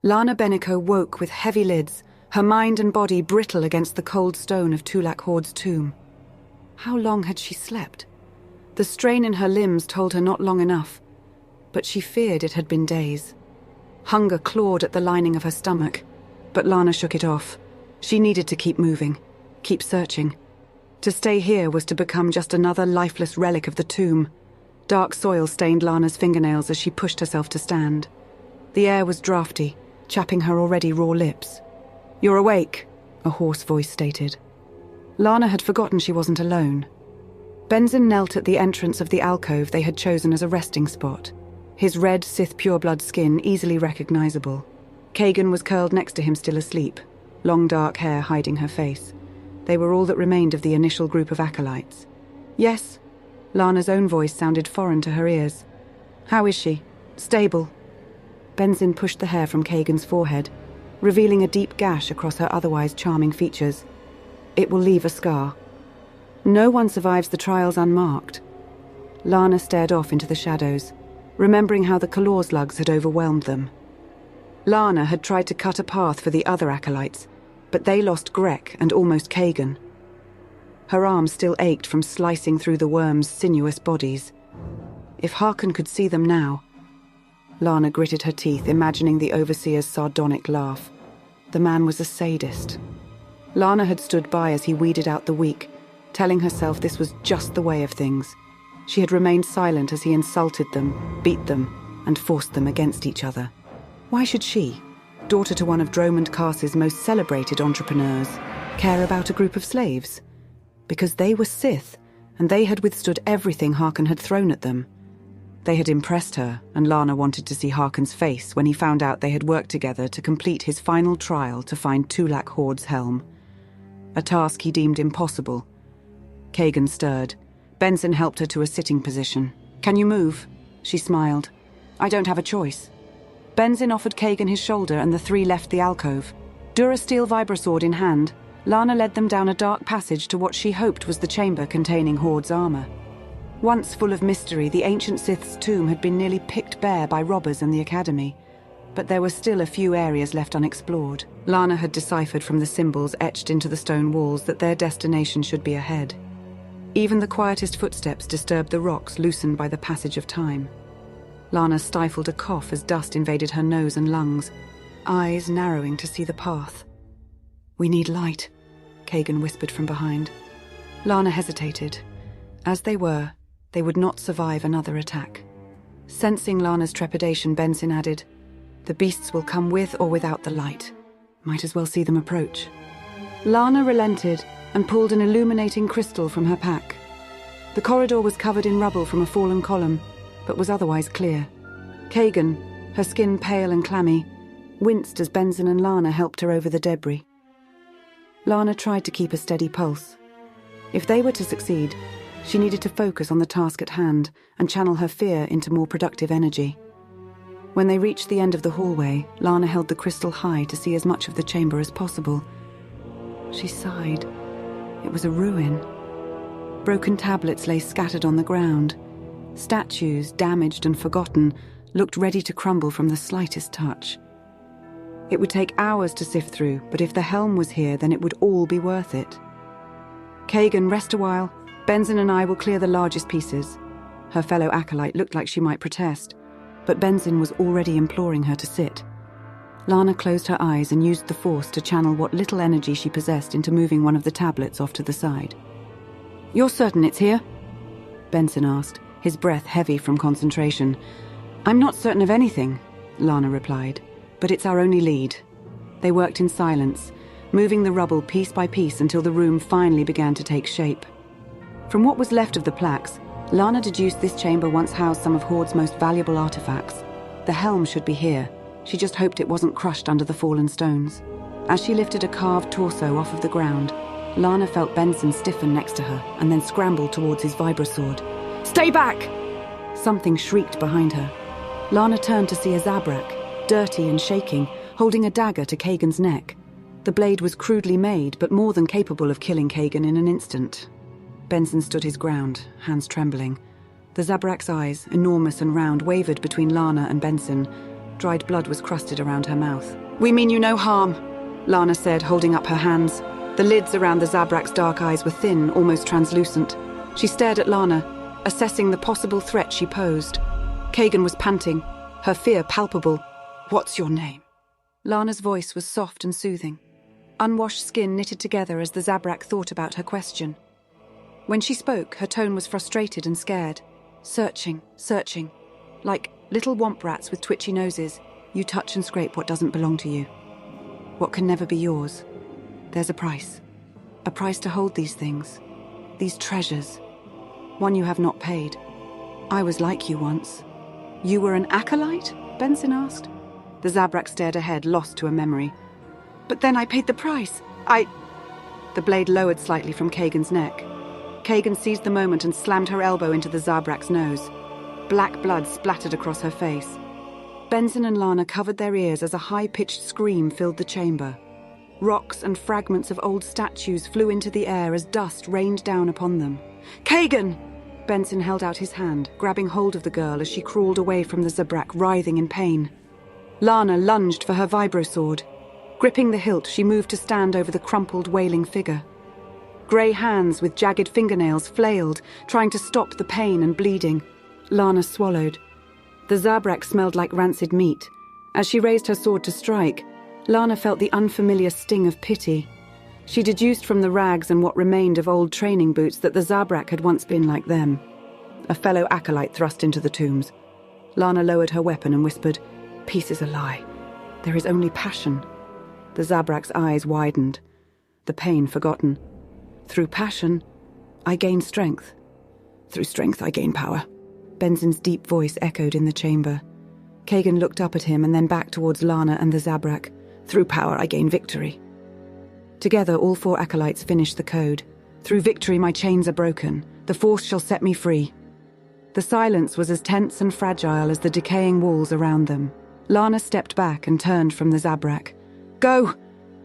Lana Beniko woke with heavy lids, her mind and body brittle against the cold stone of Tulak Horde's tomb. How long had she slept? The strain in her limbs told her not long enough, but she feared it had been days. Hunger clawed at the lining of her stomach, but Lana shook it off. She needed to keep moving, keep searching. To stay here was to become just another lifeless relic of the tomb. Dark soil stained Lana's fingernails as she pushed herself to stand. The air was drafty, chapping her already raw lips. "You're awake," a hoarse voice stated. Lana had forgotten she wasn't alone. Benzin knelt at the entrance of the alcove they had chosen as a resting spot, his red Sith pureblood skin easily recognizable. Kagan was curled next to him, still asleep, long dark hair hiding her face. They were all that remained of the initial group of acolytes. "Yes." Lana's own voice sounded foreign to her ears. "How is she? Stable?" Benzin pushed the hair from Kagan's forehead, revealing a deep gash across her otherwise charming features. "It will leave a scar. No one survives the trials unmarked." Lana stared off into the shadows, remembering how the Kalor's lugs had overwhelmed them. Lana had tried to cut a path for the other acolytes, but they lost Grek and almost Kagan. Her arm still ached from slicing through the worms' sinuous bodies. If Harkon could see them now... Lana gritted her teeth, imagining the Overseer's sardonic laugh. The man was a sadist. Lana had stood by as he weeded out the weak, telling herself this was just the way of things. She had remained silent as he insulted them, beat them, and forced them against each other. Why should she, daughter to one of Dromund Kaas's most celebrated entrepreneurs, care about a group of slaves? Because they were Sith, and they had withstood everything Harkon had thrown at them. They had impressed her, and Lana wanted to see Harkon's face when he found out they had worked together to complete his final trial to find Tulak Horde's helm. A task he deemed impossible. Kagan stirred. Benzin helped her to a sitting position. "Can you move?" She smiled. "I don't have a choice." Benzin offered Kagan his shoulder and the three left the alcove. Durasteel vibrasword in hand, Lana led them down a dark passage to what she hoped was the chamber containing Horde's armor. Once full of mystery, the ancient Sith's tomb had been nearly picked bare by robbers and the Academy, but there were still a few areas left unexplored. Lana had deciphered from the symbols etched into the stone walls that their destination should be ahead. Even the quietest footsteps disturbed the rocks loosened by the passage of time. Lana stifled a cough as dust invaded her nose and lungs, eyes narrowing to see the path. "We need light," Kagan whispered from behind. Lana hesitated. As they were, they would not survive another attack. Sensing Lana's trepidation, Benzin added, "The beasts will come with or without the light. Might as well see them approach." Lana relented and pulled an illuminating crystal from her pack. The corridor was covered in rubble from a fallen column, but was otherwise clear. Kagan, her skin pale and clammy, winced as Benzin and Lana helped her over the debris. Lana tried to keep a steady pulse. If they were to succeed, she needed to focus on the task at hand and channel her fear into more productive energy. When they reached the end of the hallway, Lana held the crystal high to see as much of the chamber as possible. She sighed. It was a ruin. Broken tablets lay scattered on the ground. Statues, damaged and forgotten, looked ready to crumble from the slightest touch. It would take hours to sift through, but if the helm was here, then it would all be worth it. "Kagan, rest a while. Benzin and I will clear the largest pieces." Her fellow acolyte looked like she might protest, but Benzin was already imploring her to sit. Lana closed her eyes and used the Force to channel what little energy she possessed into moving one of the tablets off to the side. "You're certain it's here?" Benzin asked, his breath heavy from concentration. "I'm not certain of anything," Lana replied, "but it's our only lead." They worked in silence, moving the rubble piece by piece until the room finally began to take shape. From what was left of the plaques, Lana deduced this chamber once housed some of Horde's most valuable artifacts. The helm should be here. She just hoped it wasn't crushed under the fallen stones. As she lifted a carved torso off of the ground, Lana felt Benzin stiffen next to her and then scrambled towards his vibrasword. "Stay back!" Something shrieked behind her. Lana turned to see a Zabrak, dirty and shaking, holding a dagger to Kagan's neck. The blade was crudely made, but more than capable of killing Kagan in an instant. Benzin stood his ground, hands trembling. The Zabrak's eyes, enormous and round, wavered between Lana and Benzin, dried blood was crusted around her mouth. "We mean you no harm," Lana said, holding up her hands. The lids around the Zabrak's dark eyes were thin, almost translucent. She stared at Lana, assessing the possible threat she posed. Kagan was panting, her fear palpable. "What's your name?" Lana's voice was soft and soothing. Unwashed skin knitted together as the Zabrak thought about her question. When she spoke, her tone was frustrated and scared. Searching, like little womp rats with twitchy noses. You touch and scrape what doesn't belong to you. What can never be yours. There's a price. A price to hold these things. These treasures. One you have not paid. I was like you once. You were an acolyte? Benson asked. The Zabrak stared ahead, lost to a memory. But then I paid the price. The blade lowered slightly from Kagan's neck. Kagan seized the moment and slammed her elbow into the Zabrak's nose. Black blood splattered across her face. Benson and Lana covered their ears as a high-pitched scream filled the chamber. Rocks and fragments of old statues flew into the air as dust rained down upon them. "Kagan!" Benson held out his hand, grabbing hold of the girl as she crawled away from the Zabrak, writhing in pain. Lana lunged for her vibrosword. Gripping the hilt, she moved to stand over the crumpled, wailing figure. Grey hands with jagged fingernails flailed, trying to stop the pain and bleeding. Lana swallowed. The Zabrak smelled like rancid meat. As she raised her sword to strike, Lana felt the unfamiliar sting of pity. She deduced from the rags and what remained of old training boots that the Zabrak had once been like them. A fellow acolyte thrust into the tombs. Lana lowered her weapon and whispered, "Peace is a lie. There is only passion." The Zabrak's eyes widened, the pain forgotten. "Through passion, I gain strength. Through strength, I gain power." Benson's deep voice echoed in the chamber. Kagan looked up at him and then back towards Lana and the Zabrak. "Through power, I gain victory." Together, all four acolytes finished the code. "Through victory, my chains are broken. The Force shall set me free." The silence was as tense and fragile as the decaying walls around them. Lana stepped back and turned from the Zabrak. "Go!"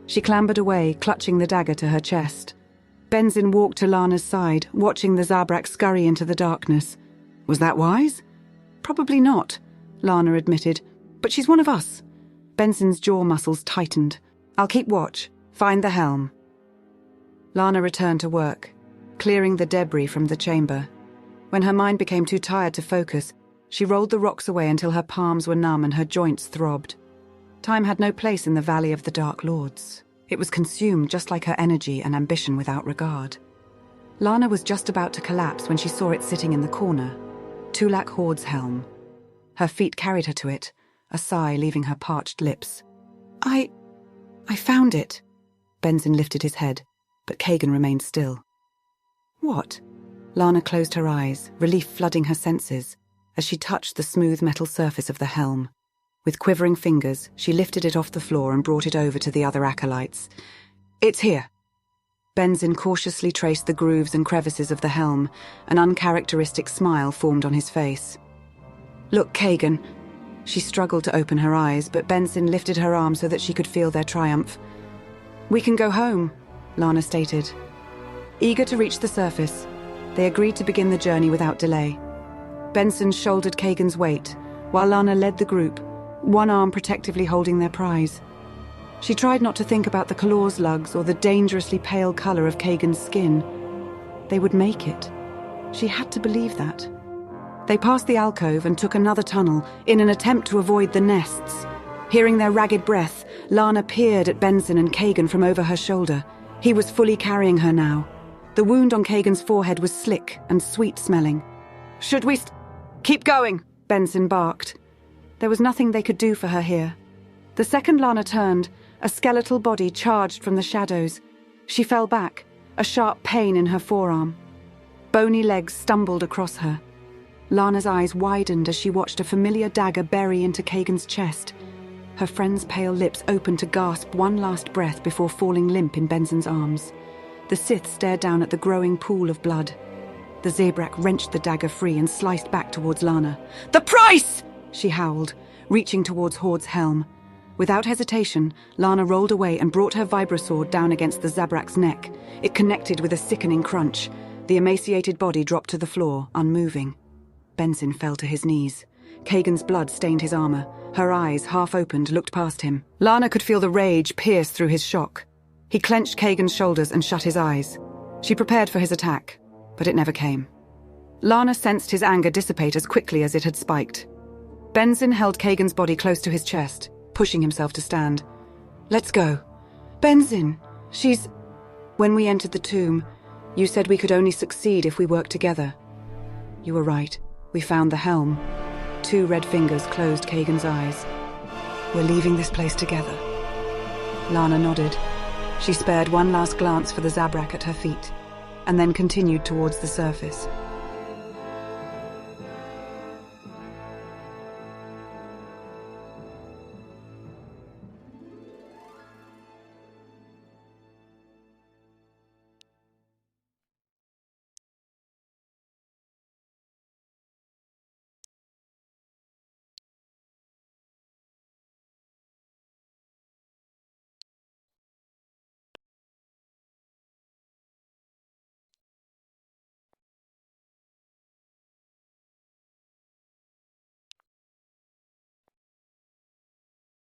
She clambered away, clutching the dagger to her chest. Benson walked to Lana's side, watching the Zabrak scurry into the darkness. "Was that wise?" "Probably not," Lana admitted. "But she's one of us." Benson's jaw muscles tightened. "I'll keep watch. Find the helm." Lana returned to work, clearing the debris from the chamber. When her mind became too tired to focus, she rolled the rocks away until her palms were numb and her joints throbbed. Time had no place in the Valley of the Dark Lords. It was consumed just like her energy and ambition without regard. Lana was just about to collapse when she saw it sitting in the corner. Tulak Horde's helm. Her feet carried her to it, a sigh leaving her parched lips. I found it." Benson lifted his head, but Kagan remained still. "What?" Lana closed her eyes, relief flooding her senses, as she touched the smooth metal surface of the helm. With quivering fingers, she lifted it off the floor and brought it over to the other acolytes. "It's here." Benson cautiously traced the grooves and crevices of the helm. An uncharacteristic smile formed on his face. "Look, Kagan." She struggled to open her eyes, but Benson lifted her arm so that she could feel their triumph. "We can go home," Lana stated. Eager to reach the surface, they agreed to begin the journey without delay. Benson shouldered Kagan's weight, while Lana led the group, one arm protectively holding their prize. She tried not to think about the claws lugs or the dangerously pale color of Kagan's skin. They would make it. She had to believe that. They passed the alcove and took another tunnel in an attempt to avoid the nests. Hearing their ragged breath, Lana peered at Benson and Kagan from over her shoulder. He was fully carrying her now. The wound on Kagan's forehead was slick and sweet-smelling. "Should we keep going?" Benson barked. There was nothing they could do for her here. The second Lana turned, a skeletal body charged from the shadows. She fell back, a sharp pain in her forearm. Bony legs stumbled across her. Lana's eyes widened as she watched a familiar dagger bury into Kagan's chest. Her friend's pale lips opened to gasp one last breath before falling limp in Benson's arms. The Sith stared down at the growing pool of blood. The Zabrak wrenched the dagger free and sliced back towards Lana. "The price!" she howled, reaching towards Horde's helm. Without hesitation, Lana rolled away and brought her vibrosword down against the Zabrak's neck. It connected with a sickening crunch. The emaciated body dropped to the floor, unmoving. Benson fell to his knees. Kagan's blood stained his armor. Her eyes, half opened, looked past him. Lana could feel the rage pierce through his shock. He clenched Kagan's shoulders and shut his eyes. She prepared for his attack, but it never came. Lana sensed his anger dissipate as quickly as it had spiked. Benzin held Kagan's body close to his chest, pushing himself to stand. "Let's go. Benzin, she's..." "When we entered the tomb, you said we could only succeed if we worked together. You were right. We found the helm." 2 red fingers closed Kagan's eyes. "We're leaving this place together." Lana nodded. She spared one last glance for the Zabrak at her feet, and then continued towards the surface.